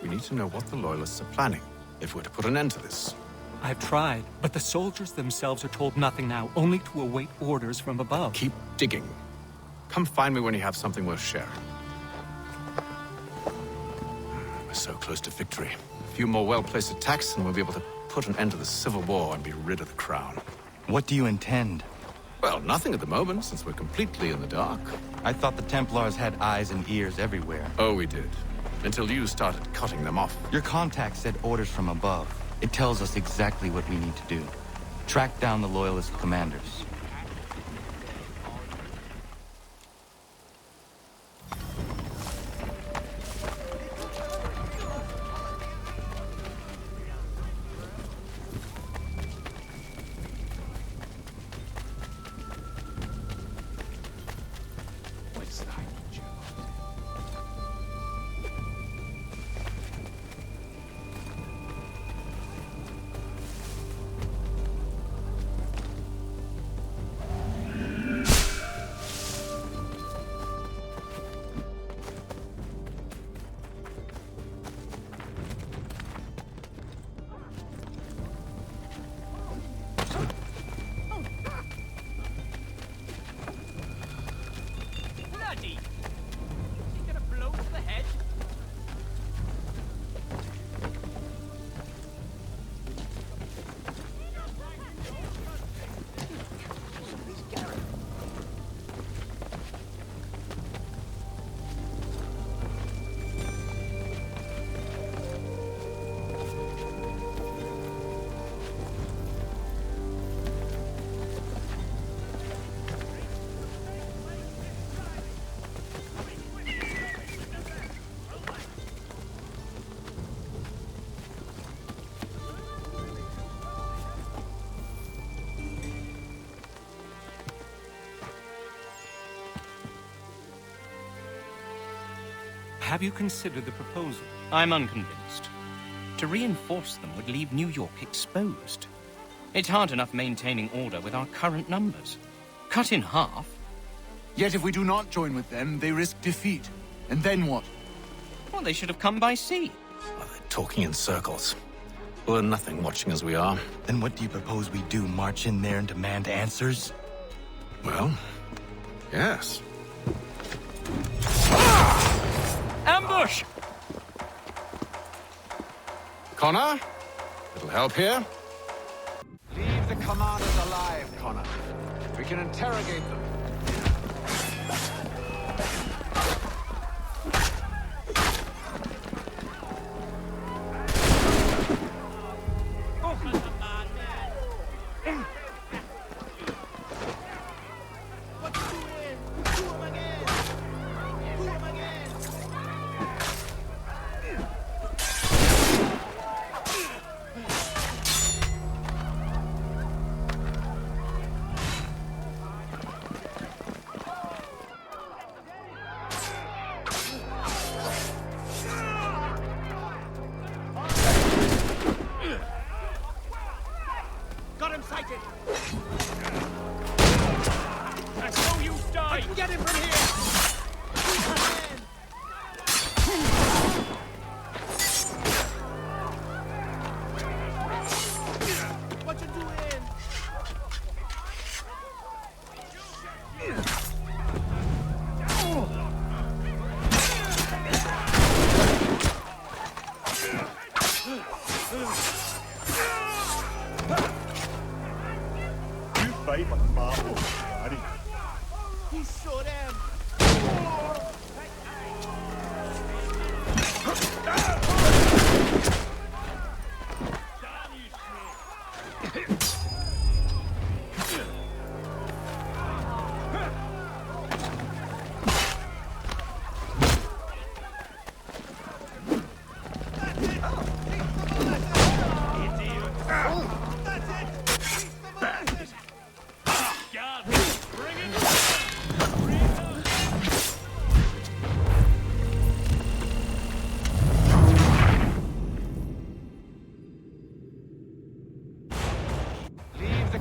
We need to know what the Loyalists are planning, if we're to put an end to this. I've tried, but the soldiers themselves are told nothing now, only to await orders from above. Keep digging. Come find me when you have something worth sharing. We're so close to victory. A few more well-placed attacks and we'll be able to put an end to the Civil War and be rid of the crown. What do you intend? Well, nothing at the moment, since we're completely in the dark. I thought the Templars had eyes and ears everywhere. Oh, we did. Until you started cutting them off. Your contact said orders from above. It tells us exactly what we need to do. Track down the Loyalist commanders. Have you considered the proposal? I'm unconvinced. To reinforce them would leave New York exposed. It's hard enough maintaining order with our current numbers. Cut in half. Yet if we do not join with them, they risk defeat. And then what? Well, they should have come by sea. Well, they're talking in circles. We'll learn nothing watching as we are. Then what do you propose we do? March in there and demand answers? Well, yes. Ambush! Connor? Little help here? Leave the commanders alive, Connor. We can interrogate them.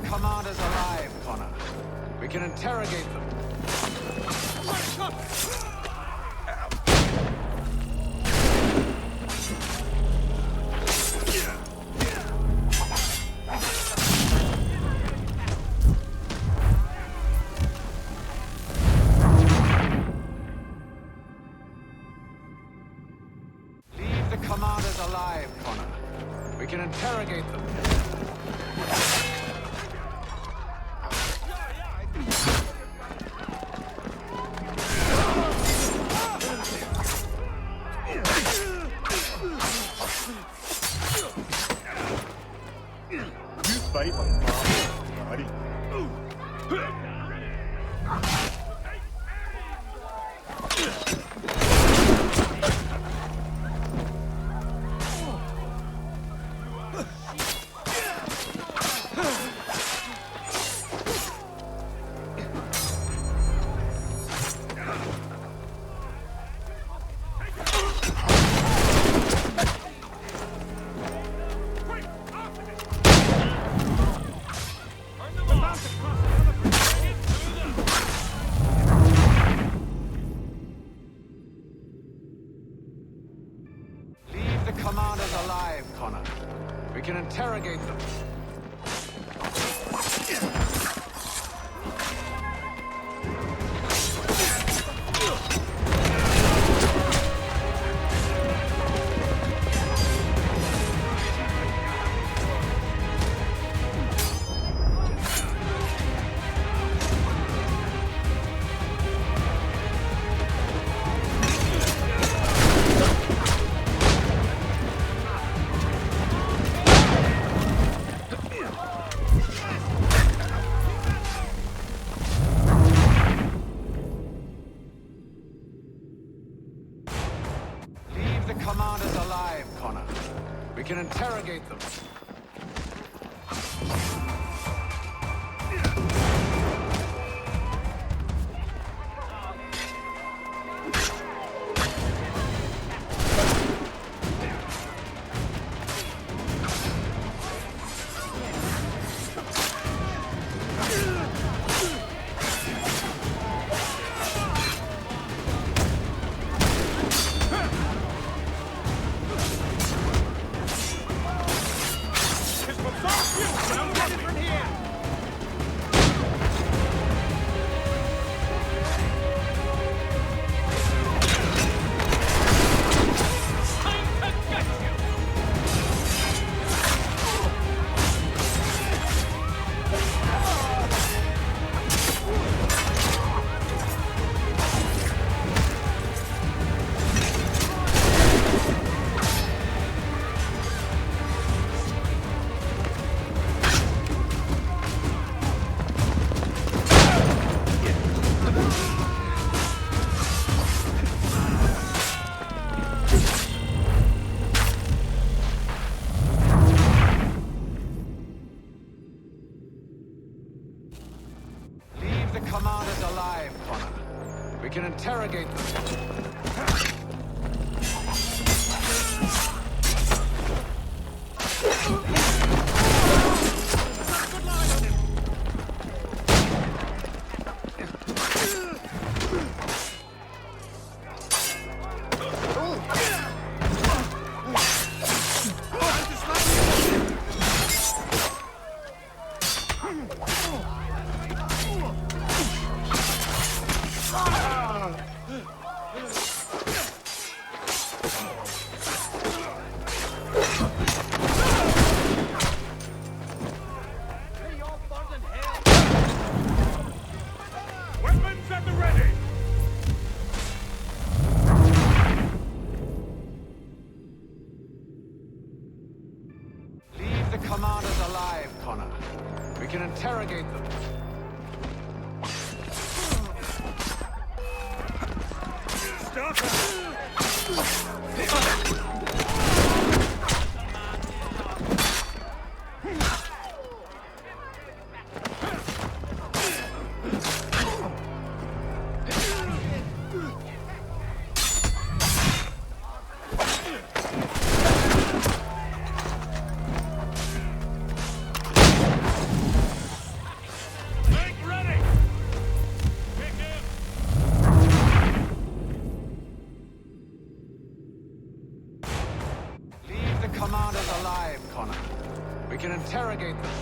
Commanders alive, Connor. We can interrogate them. the commanders alive, Connor. We can interrogate them. You fight like Monmouth, buddy. Leave the commanders alive, Connor. We can interrogate them. Leave the commanders alive, Connor. We can interrogate them. Leave the commanders alive, Connor. We can interrogate them. Weapons at the ready! Leave the commanders alive, Connor. We can interrogate them. Commanders alive, Connor. We can interrogate them.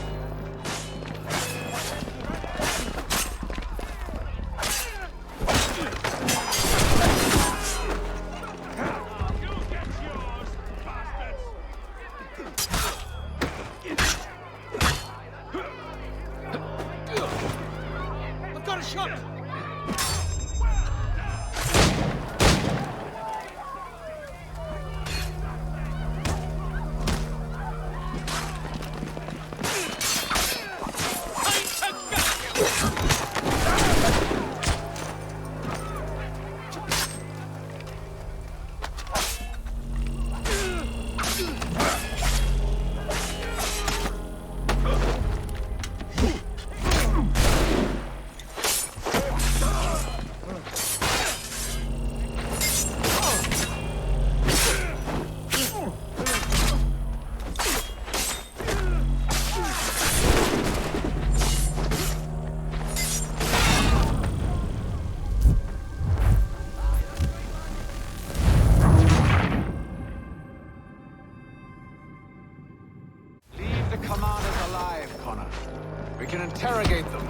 We can interrogate them.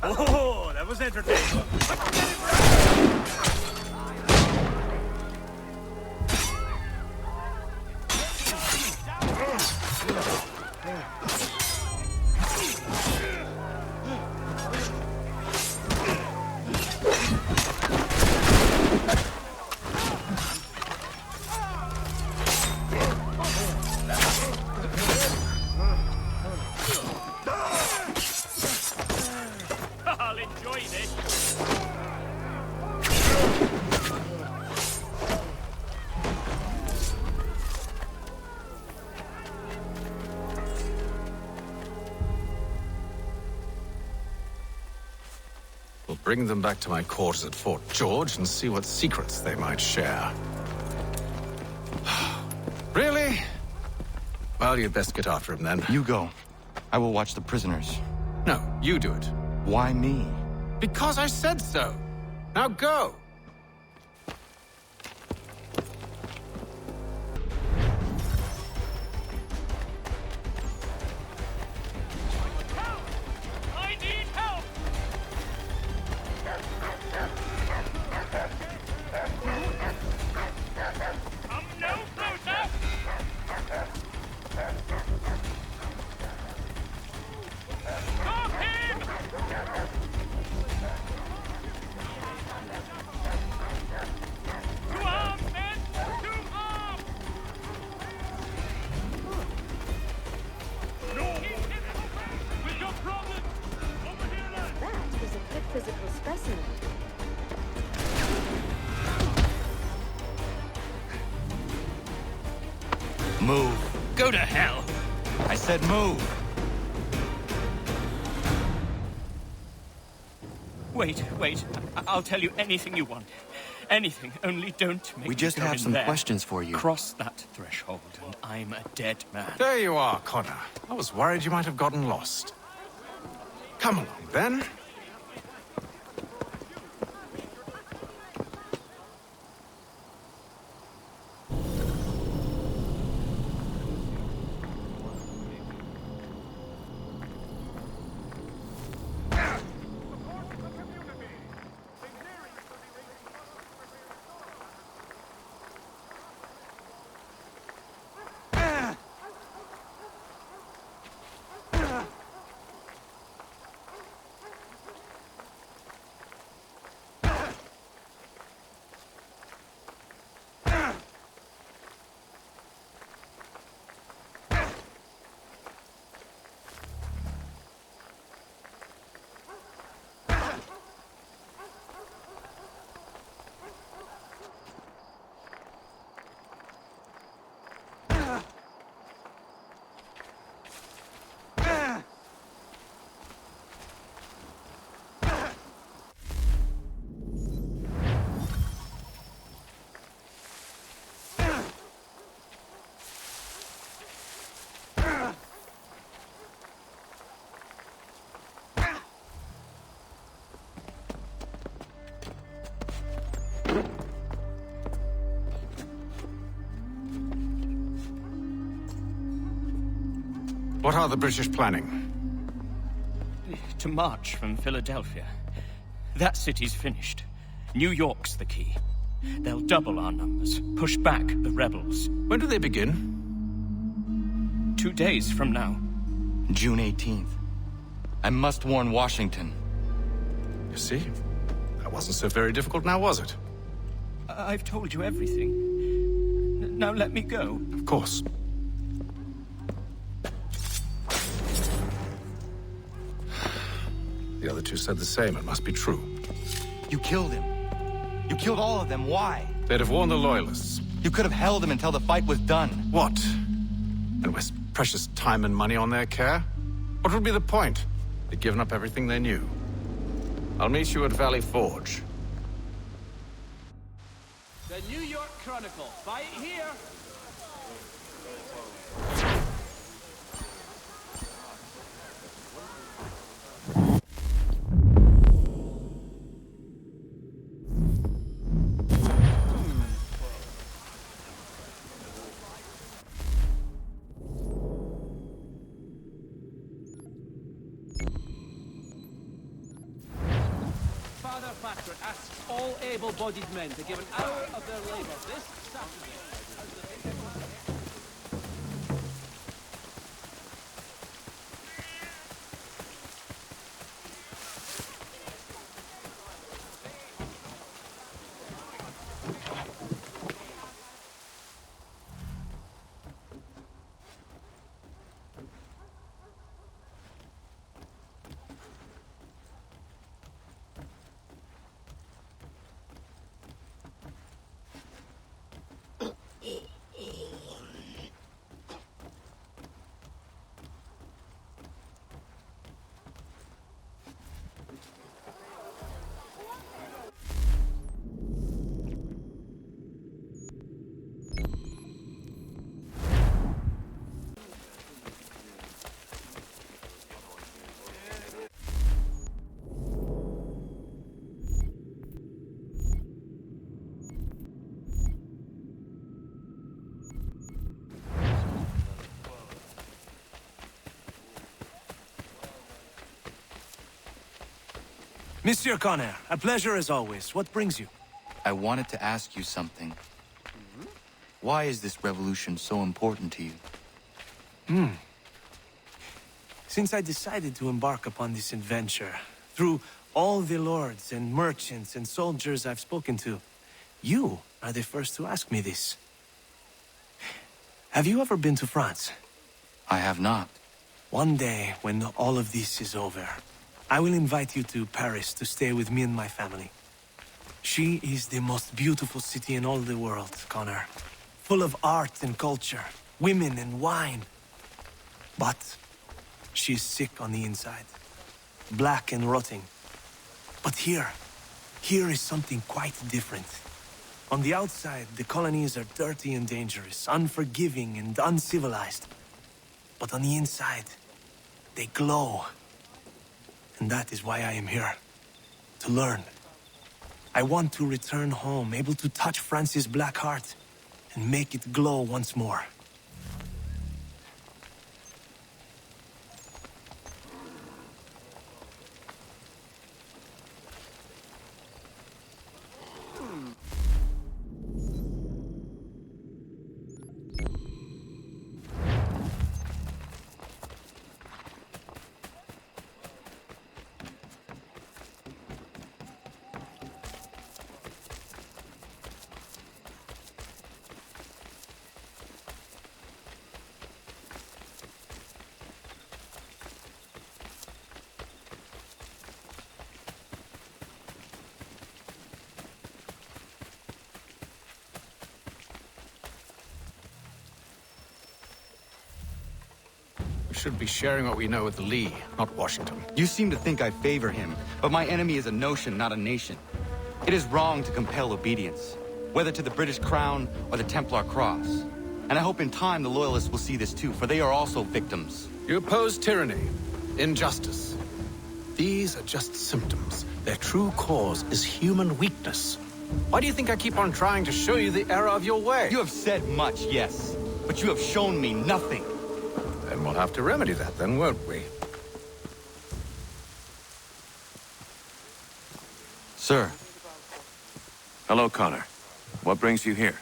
Oh, that was entertaining. I'll enjoy this. We'll bring them back to my quarters at Fort George and see what secrets they might share. Really? Well, you'd best get after him then. You go. I will watch the prisoners. No, you do it. Why me? Because I said so. Now go. I need help! Come no closer! Stop him! To arms, men! To arms! No! With your problem! Over here, lad! That is a good physical specimen. Move. Go to hell! I said move. Wait. I'll tell you anything you want. Anything, only don't make We me just go have in some there. questions for you. Cross that threshold, and I'm a dead man. There you are, Connor. I was worried you might have gotten lost. Come along, then. What are the British planning? To march from Philadelphia. That city's finished. New York's the key. They'll double our numbers, push back the rebels. When do they begin? 2 days from now. June 18th. I must warn Washington. You see? That wasn't so very difficult now, was it? I've told you everything. Now let me go. Of course. The other two said the same. It must be true. You killed him. You killed all of them. Why? They'd have warned the Loyalists. You could have held them until the fight was done. What? And waste precious time and money on their care? What would be the point? They'd given up everything they knew. I'll meet you at Valley Forge. The New York Chronicle. Fight here. Father Patrick asks all able-bodied men to give an hour of their labor this Saturday. Monsieur Connor, a pleasure as always. What brings you? I wanted to ask you something. Why is this revolution so important to you? Since I decided to embark upon this adventure, through all the lords and merchants and soldiers I've spoken to, you are the first to ask me this. Have you ever been to France? I have not. One day, when all of this is over, I will invite you to Paris to stay with me and my family. She is the most beautiful city in all the world, Connor. Full of art and culture, women and wine. But she is sick on the inside. Black and rotting. But here is something quite different. On the outside, the colonies are dirty and dangerous, unforgiving and uncivilized. But on the inside, they glow. And that is why I am here. To learn. I want to return home, able to touch France's black heart, and make it glow once more. We should be sharing what we know with Lee, not Washington. You seem to think I favor him, but my enemy is a notion, not a nation. It is wrong to compel obedience, whether to the British Crown or the Templar Cross. And I hope in time the Loyalists will see this too, for they are also victims. You oppose tyranny, injustice. These are just symptoms. Their true cause is human weakness. Why do you think I keep on trying to show you the error of your way? You have said much, yes, but you have shown me nothing. Then we'll have to remedy that then, won't we? Sir, Hello, Connor. What brings you here?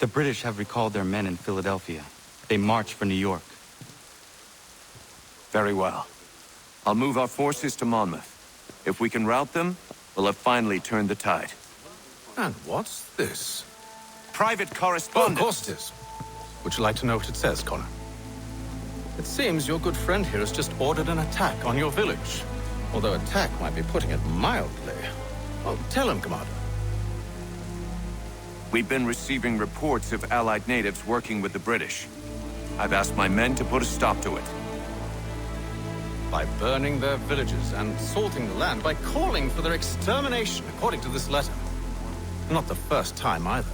the British have recalled their men in Philadelphia. They march for New York. Very well. I'll move our forces to Monmouth. If we can rout them, we'll have finally turned the tide. And what's this? Private Oh, of correspondence! course it is. Would you like to know what it says, Connor? It seems your good friend here has just ordered an attack on your village. Although attack might be putting it mildly. Oh, tell him, Commander. We've been receiving reports of Allied natives working with the British. I've asked my men to put a stop to it. By burning their villages and salting the land, by calling for their extermination, according to this letter. Not the first time, either.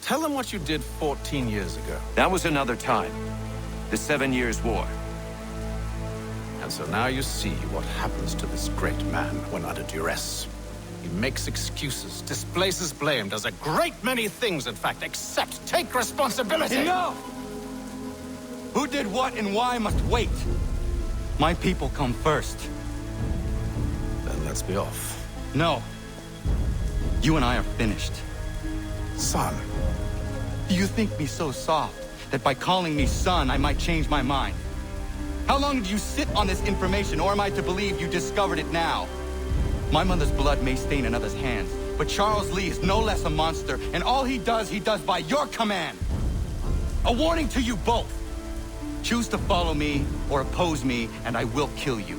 Tell them what you did 14 years ago. That was another time. The 7 Years' War. And so now you see what happens to this great man when under duress. He makes excuses, displaces blame, does a great many things, in fact, except take responsibility! Enough! Who did what and why must wait. My people come first. Then let's be off. No. You and I are finished. Son. Do you think me so soft that by calling me son I might change my mind? How long did you sit on this information, or am I to believe you discovered it now? My mother's blood may stain another's hands, but Charles Lee is no less a monster, and all he does by your command. A warning to you both. Choose to follow me or oppose me, and I will kill you.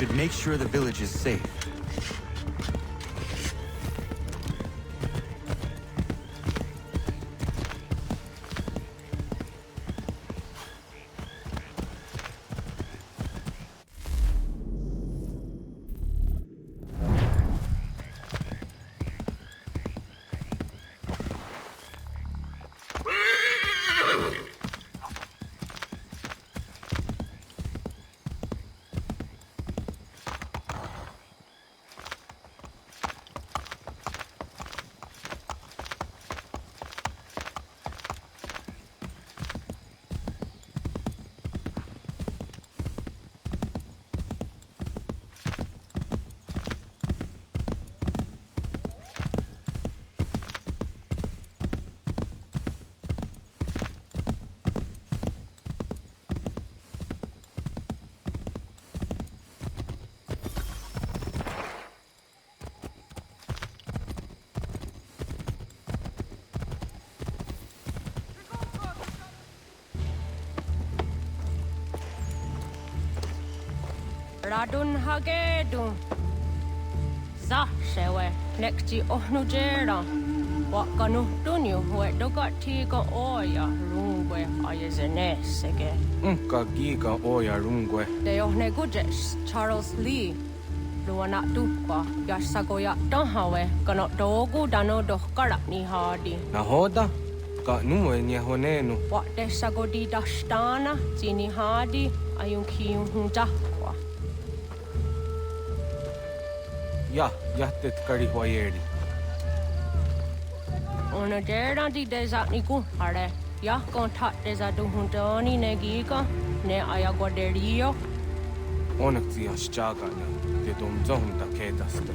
Should make sure the village is safe. Radun hagedun. Sa shewe nekti ohnujera. Wakanu dunyu hue dogati ga oya rungwe ayazenesege. Unka giga oya rungwe. De ohne gujes Charles Lee. Luana tukwa yasagoya donhawe kano dogu dano dohkara ni hadi. Nahoda? Ka numwe ni honenu. Wa de sagodi dashtana zini hadi ayun kiyun hunjakwa. Ja, jättet kari huajeri. Ona dera di desa niku hare. Ya kontak desa duhuntoni negiga ne ayaguaderio. Onneksi ja sjagane. Det de zonta kedaste.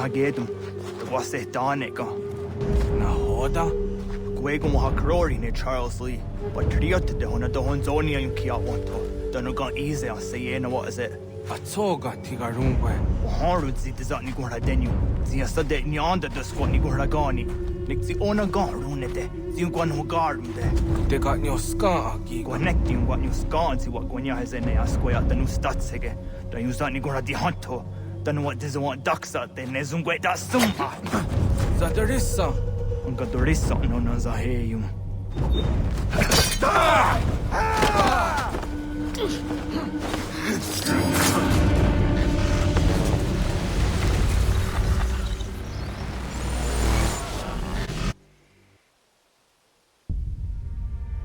Gedum, was it Danica? Nahoda? Gwego mo hakrori ne Charles Lee, but Triot de Hona de Honzonia in Kiawanto. Danuga easy on Sayena, what is it? Atsoga Tigarungwe. Harud zit is at Nigura Denu, Ziasta de Nyanda de Squat Niguragani, Nixi Onagar runete, Zinguan Hogarunde. They got your scar, connecting what you scan, see what Gwanya has in a square at the new Statsege, the Usa Nigura di Hunto. Then what does want ducks out there? Nezungwe da summa. Zadarissa. Ungadorissa no Nazaheyum.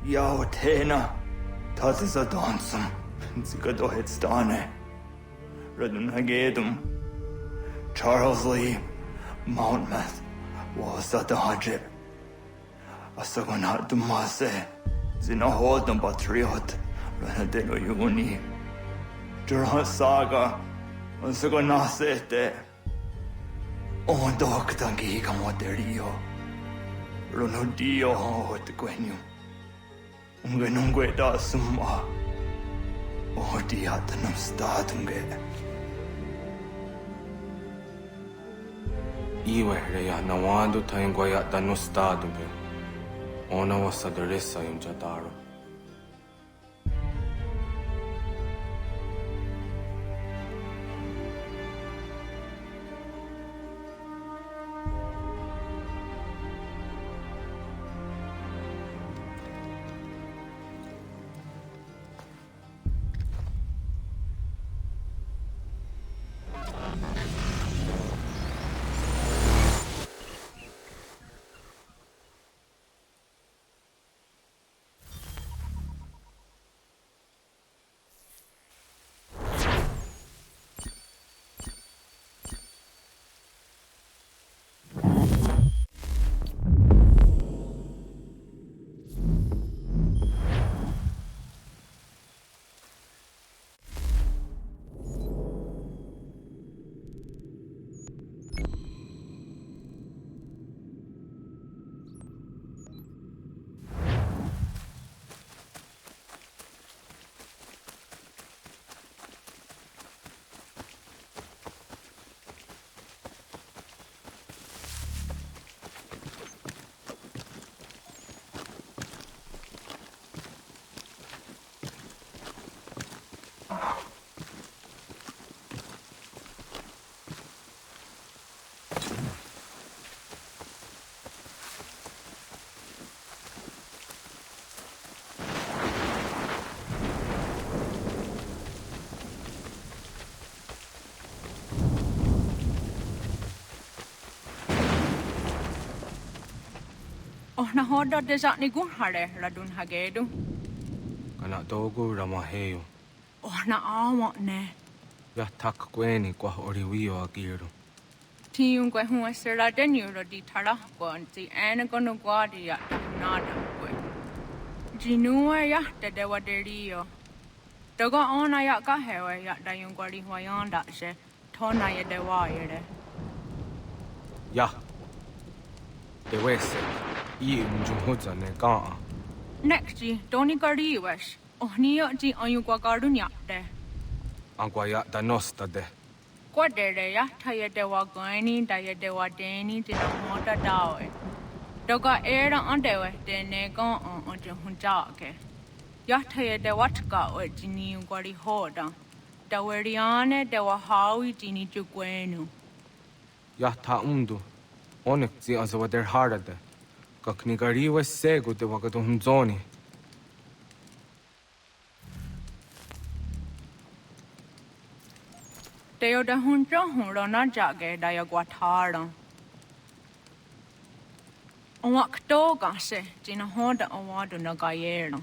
Yao Tena. Tas a dansum. Zigado Headstane. Radun Hagedum. Charles Lee, Monmouth, was at the Hajib. Asagonat Dumase, Zinahodam Patriot, Ranadeno Yuni. Jurhan Saga, Asagonasete. On Doctangi Camoterio. Runudio Hot Gwenum. Ungenungue da Summa. Odiatanum Statunge. Iwe reya nawando tayongwaya dano stado be. Ona wasa deresa yung jataro. Na hoda desa ni gun hare radun hagedu. Kana dogo ramaheyo. Na awa ne. Ya tak kweni kwa oriwio agiro. Tiun kwe hun sera denyo di tara ko anti ene kono gwadi ya nada kwe. Jinua ya te dewa derio. Dogo ona ya ka hewe ya da yung gwadi hwayanda she tona ya dewa yere. Ya. Dewese. I unjunhoza ne kaa. Next ji doni kari wesh. Ohniyo ji ayu kwa karunya de. Angwaya danosta de. Kwa dere ya taya dewa gani daya dewa deni dina moda dawe. Doga era andewe dene gan on junhunjake. Ya taya dewa tka we jini gwari hoda. Daweriane dewa hawi jini jugwenu. Ya ta undu. Onek zi azawa der harade. Kaknigariwe sego de wagadohunzoni. Teo da hunjo hunrona jage daya guatara. Onwak toga se jina hoda awadu nagayera.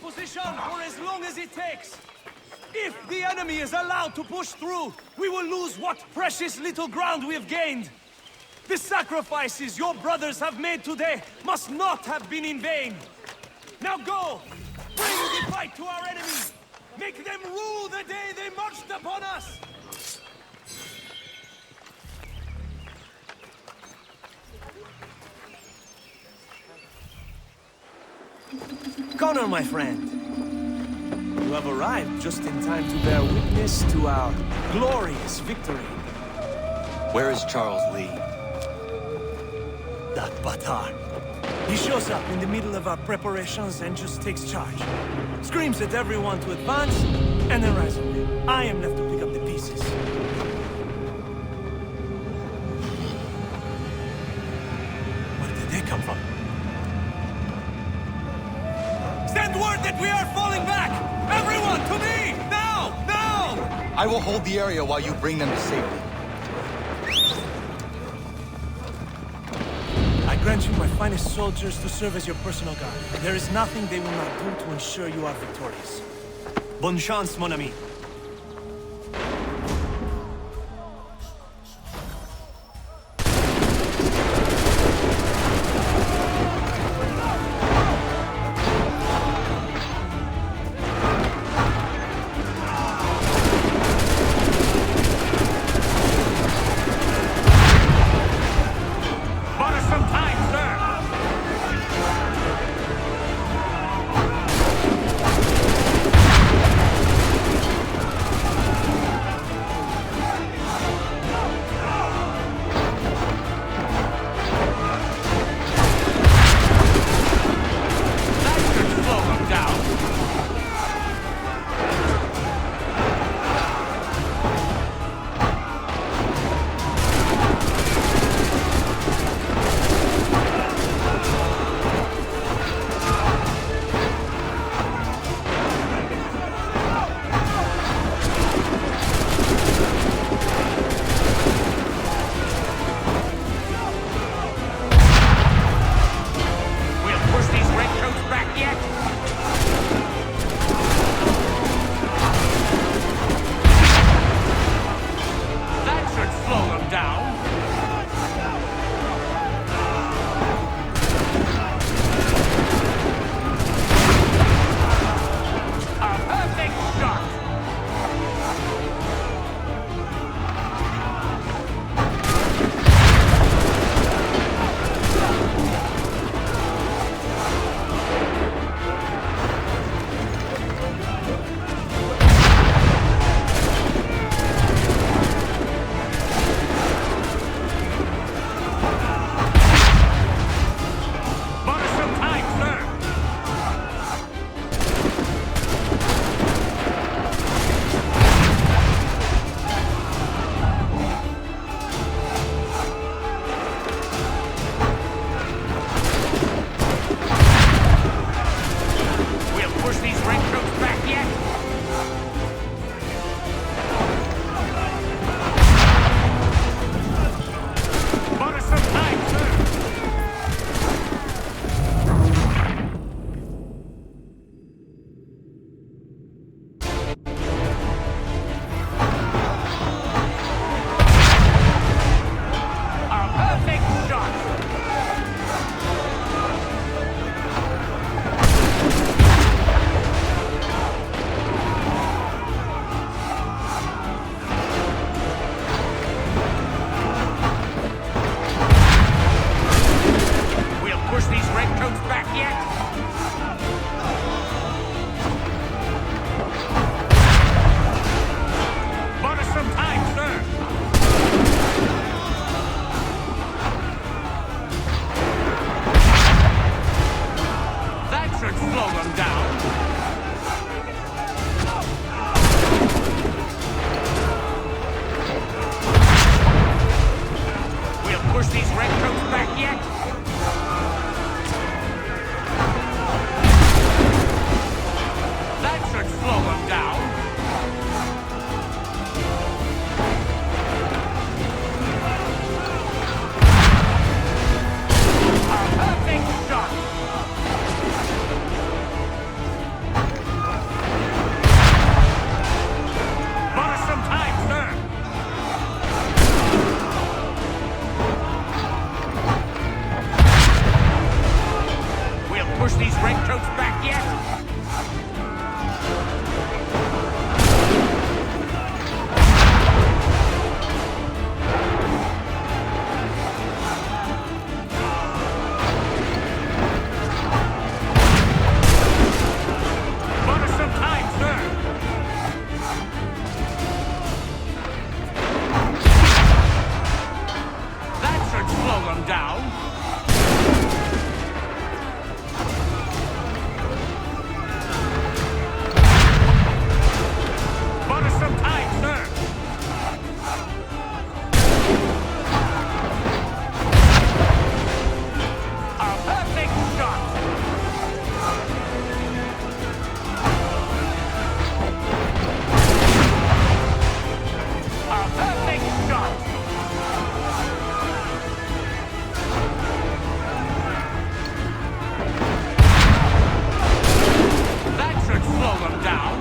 position for as long as it takes. If the enemy is allowed to push through, we will lose what precious little ground we have gained. The sacrifices your brothers have made today must not have been in vain. Now go! Bring the fight to our enemies! Make them rue the day they marched upon us! Connor, my friend. You have arrived just in time to bear witness to our glorious victory. Where is Charles Lee? That Batar. He shows up in the middle of our preparations and just takes charge. Screams at everyone to advance, and then rides away. I am left to pick up the pieces. Where did they come from? Send word that we are falling back! Everyone, to me! Now! Now! I will hold the area while you bring them to safety. I grant you my finest soldiers to serve as your personal guard. There is nothing they will not do to ensure you are victorious. Bonne chance, mon ami. down. Bought us some time, sir. A perfect shot. A perfect shot. That should slow them down.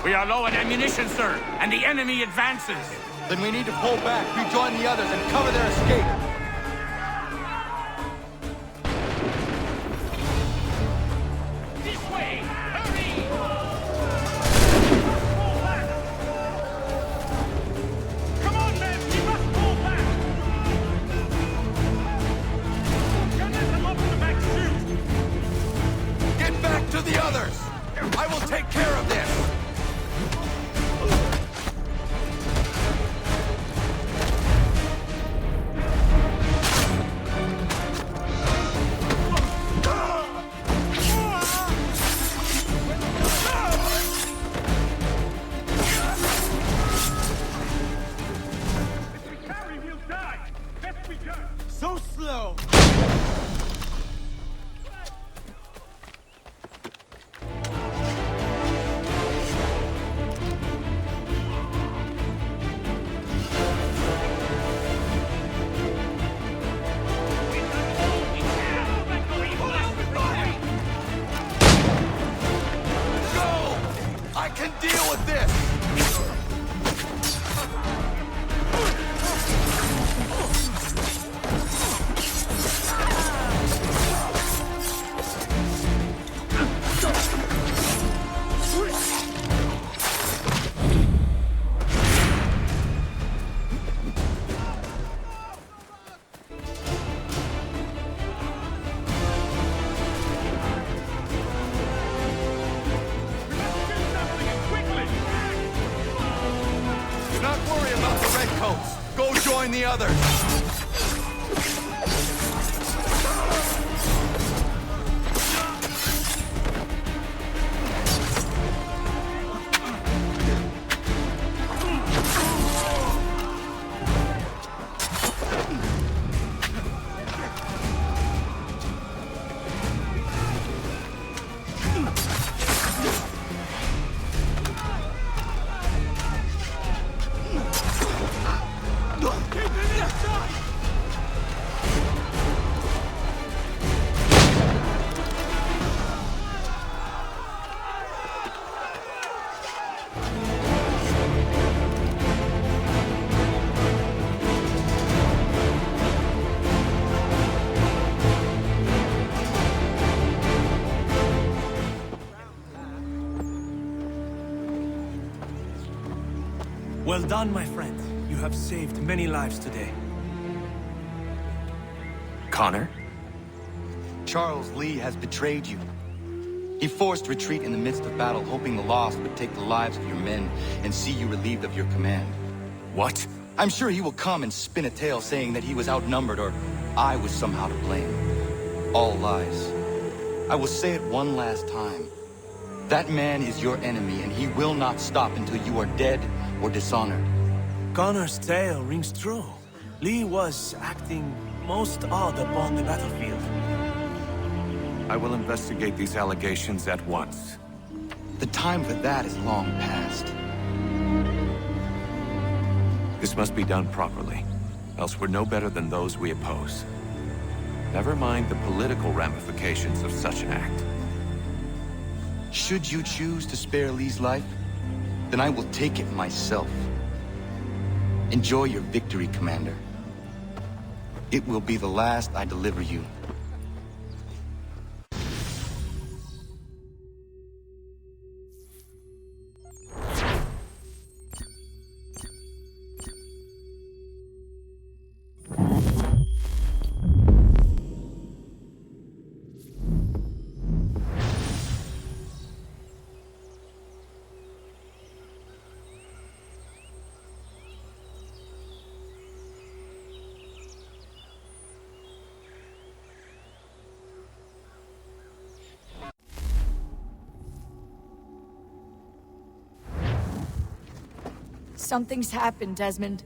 We are low on ammunition, sir, and the enemy advances. Then we need to pull back, rejoin the others, and cover their escape. This way! Hurry! Come on, men! We must pull back! Don't let them open the back chute! Get back to the others! I will take care of this! So slow! Go! I can deal with this! Do not worry about the redcoats. Go join the others. Well done, my friend. You have saved many lives today. Connor? Charles Lee has betrayed you. He forced retreat in the midst of battle, hoping the loss would take the lives of your men and see you relieved of your command. What? I'm sure he will come and spin a tale saying that he was outnumbered or I was somehow to blame. All lies. I will say it one last time. That man is your enemy, and he will not stop until you are dead or dishonored. Connor's tale rings true. Lee was acting most odd upon the battlefield. I will investigate these allegations at once. The time for that is long past. This must be done properly, else we're no better than those we oppose. Never mind the political ramifications of such an act. Should you choose to spare Lee's life, then I will take it myself. Enjoy your victory, Commander. It will be the last I deliver you. Something's happened, Desmond.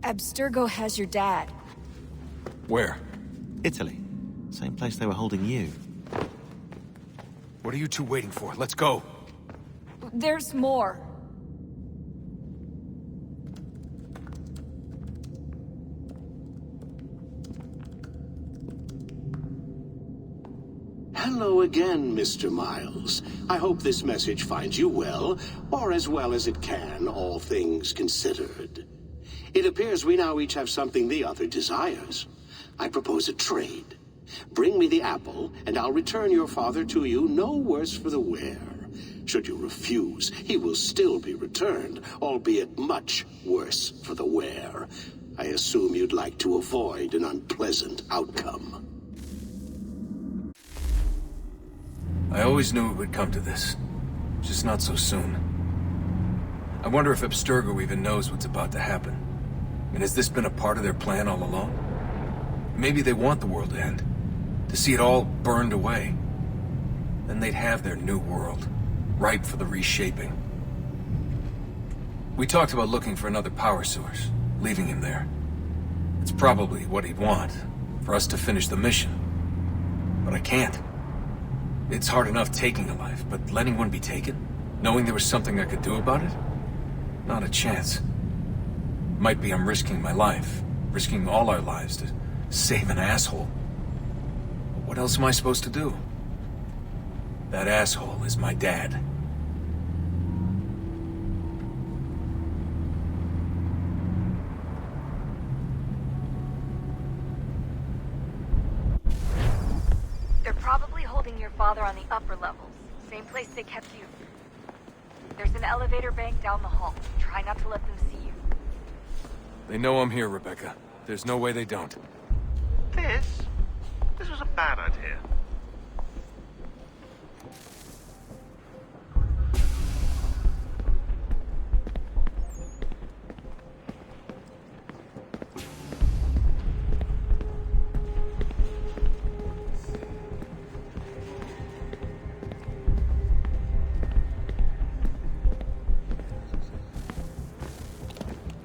Abstergo has your dad. Where? Italy. Same place they were holding you. What are you two waiting for? Let's go. There's more. Hello again, Mr. Miles. I hope this message finds you well, or as well as it can, all things considered. It appears we now each have something the other desires. I propose a trade. Bring me the apple, and I'll return your father to you no worse for the wear. Should you refuse, he will still be returned, albeit much worse for the wear. I assume you'd like to avoid an unpleasant outcome. I always knew it would come to this. Just not so soon. I wonder if Abstergo even knows what's about to happen. And has this been a part of their plan all along? Maybe they want the world to end. To see it all burned away. Then they'd have their new world, ripe for the reshaping. We talked about looking for another power source, leaving him there. It's probably what he'd want, for us to finish the mission. But I can't. It's hard enough taking a life, but letting one be taken? Knowing there was something I could do about it? Not a chance. Might be I'm risking my life, risking all our lives to save an asshole. But what else am I supposed to do? That asshole is my dad. They're probably holding your father on the upper levels. Same place they kept you. There's an elevator bank down the hall. Try not to let them see you. They know I'm here, Rebecca. There's no way they don't. This was a bad idea.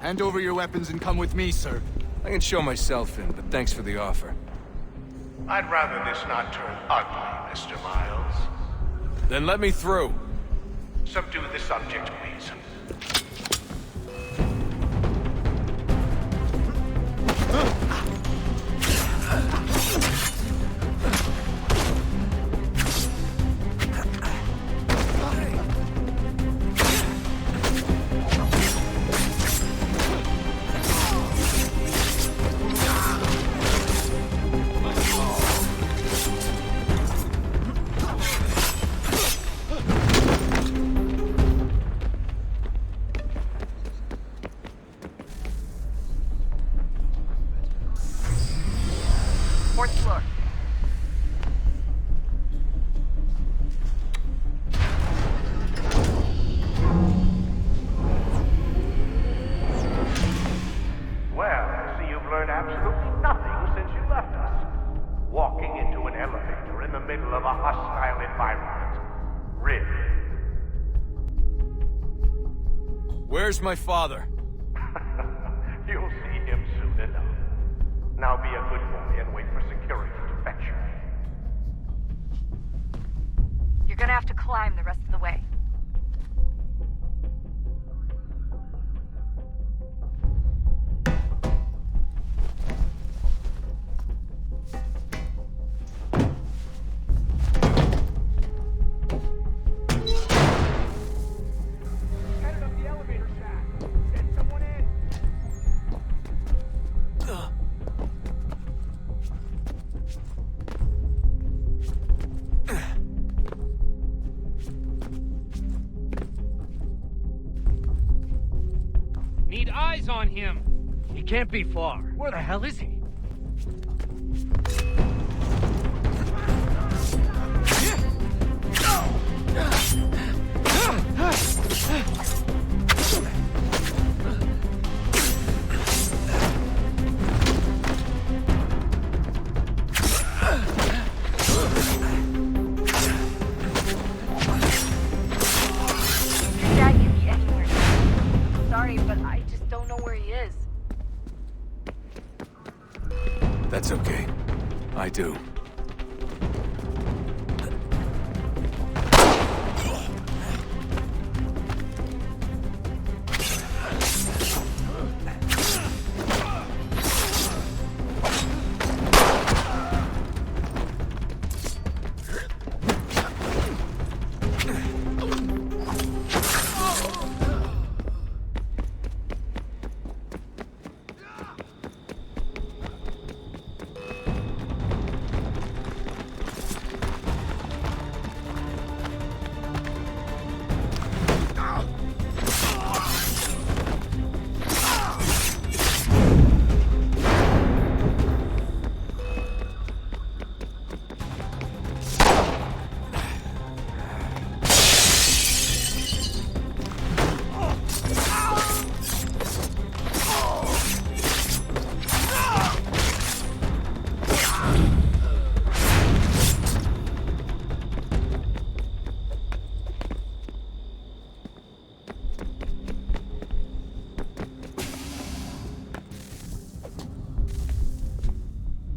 Hand over your weapons and come with me, sir. I can show myself in, but thanks for the offer. I'd rather this not turn ugly, Mr. Miles. Then let me through. Subdue the subject, please. Fourth floor. Well, I see you've learned absolutely nothing since you left us. Walking into an elevator in the middle of a hostile environment. Really? Where's my father? You'll see him soon enough. Now be a good boy and wait for security to fetch you. You're gonna have to climb the rest of the way. Headed up the elevator shaft. Need eyes on him. He can't be far. Where the hell is he? Dad can be anywhere. Sorry, but I just don't know where he is. That's okay. I do.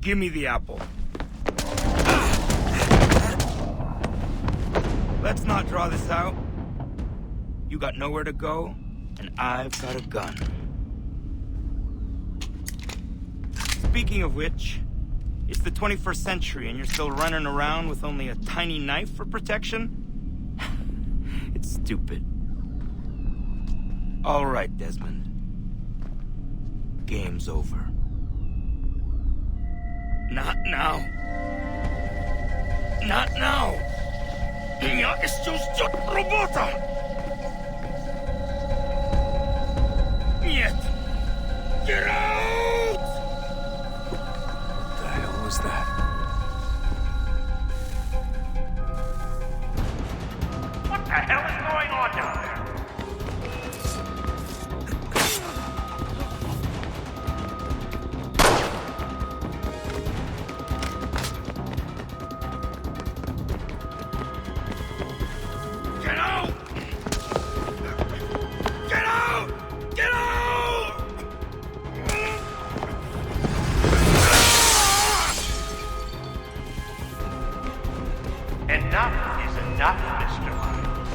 Give me the apple. Let's not draw this out. You got nowhere to go, and I've got a gun. Speaking of which, it's the 21st century and you're still running around with only a tiny knife for protection? It's stupid. All right, Desmond. Game's over. Not now. Not now. Я еще ждет работа. Нет. Get out! What the hell was that? What the hell is going on down there? Get out! Get out! Get out! Enough is enough, Mr. Miles.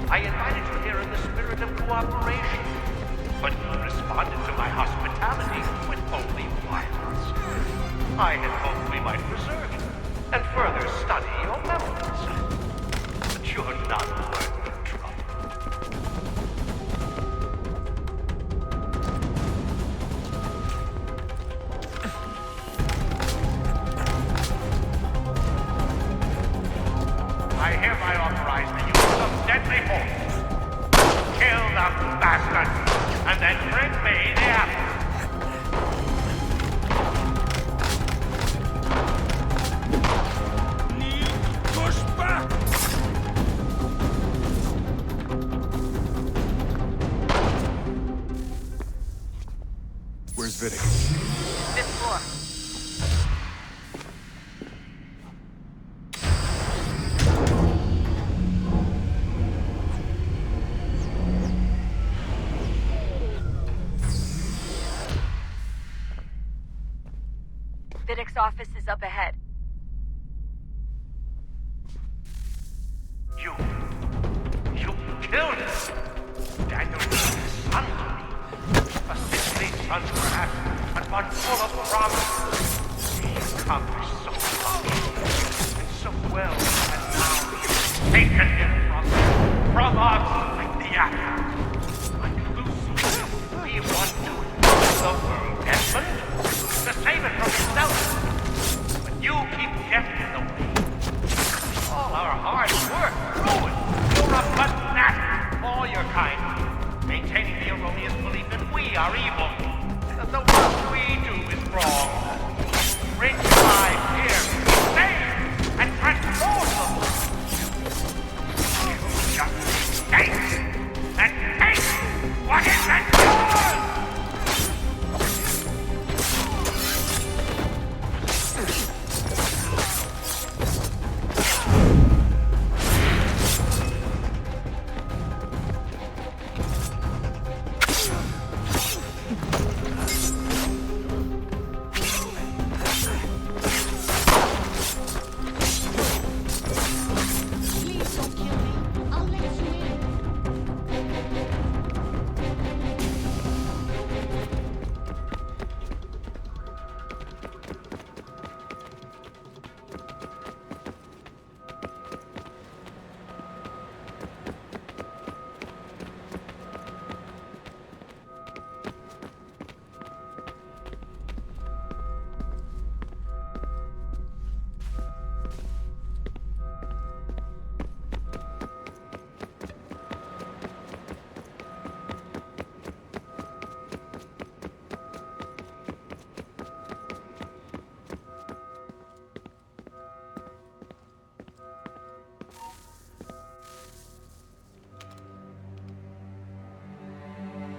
I invited you here in the spirit of cooperation, but you responded to my hospitality with only violence. I had hoped we might preserve you and further study your memories. But you're not worth the trouble. I hereby authorize the use of deadly force. Kill the bastard, and then bring me the apple. Push back! Where's Vidic? Fifth floor. Vidic's office is up ahead. You killed him. Daniel's son to me. A sickly son, perhaps, but one full of promise. He accomplished so much and so well, and now you've taken him from us like the apple. Like Lucy, we want to the world, Desmond, to save it from itself. But you keep getting in the way. All our hard work ruined. You're a fanatic. All your kind. Maintaining the erroneous belief in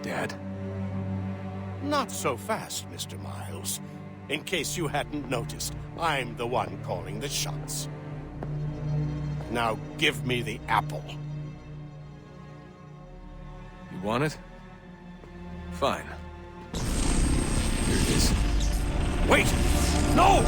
Dad? Not so fast, Mr. Miles. In case you hadn't noticed, I'm the one calling the shots. Now give me the apple. You want it? Fine. Here it is. Wait! No!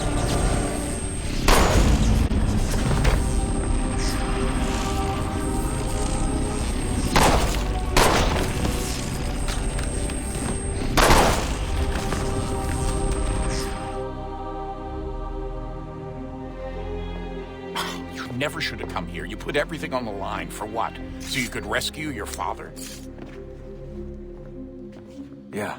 Never should have come here. You put everything on the line. For what? So you could rescue your father? Yeah.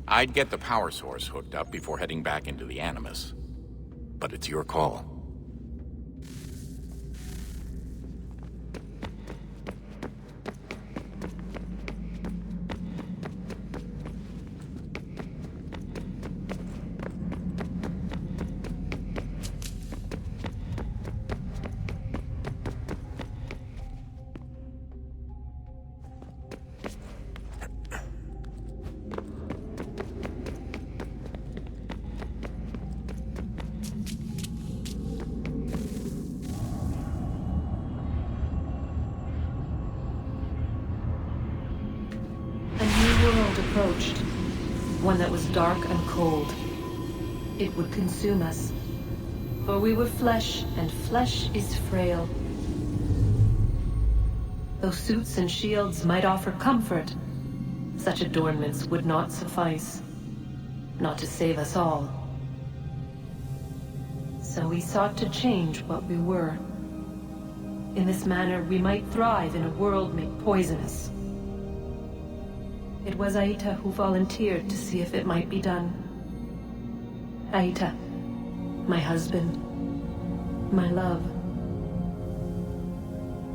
I'd get the power source hooked up before heading back into the Animus. But it's your call. Approached, one that was dark and cold. It would consume us, for we were flesh, and flesh is frail. Though suits and shields might offer comfort, such adornments would not suffice, not to save us all. So we sought to change what we were. In this manner, we might thrive in a world made poisonous. It was Aita who volunteered to see if it might be done. Aita, my husband, my love.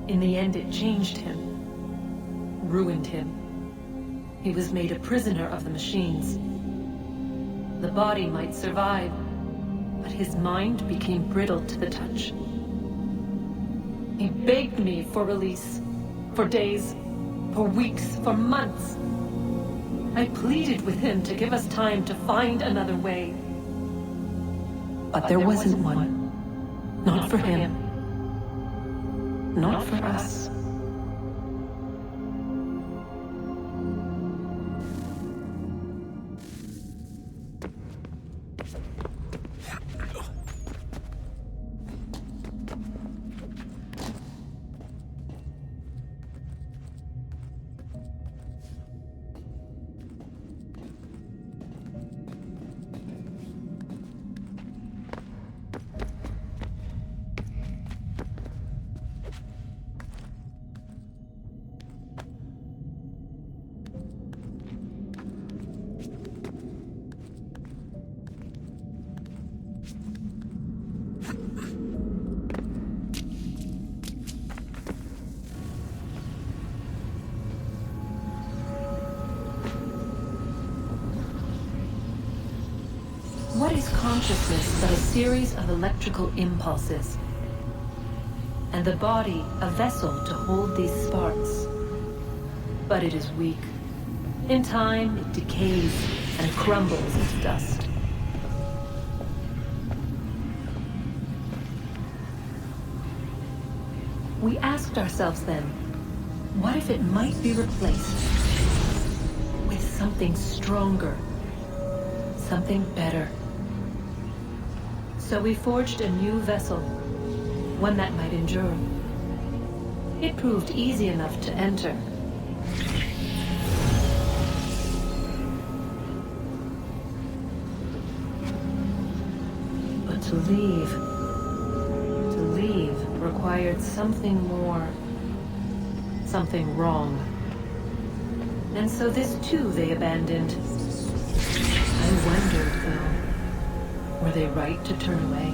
In the end, it changed him, ruined him. He was made a prisoner of the machines. The body might survive, but his mind became brittle to the touch. He begged me for release, for days, for weeks, for months. I pleaded with him to give us time to find another way. But there wasn't one. Not for him. Not for us. What is consciousness but a series of electrical impulses? And the body a vessel to hold these sparks. But it is weak. In time, it decays and crumbles into dust. We asked ourselves then, What if it might be replaced with something stronger, something better? So we forged a new vessel, one that might endure. It proved easy enough to enter. But to leave required something more, something wrong. And so this too they abandoned. I wondered, though, were they right to turn away?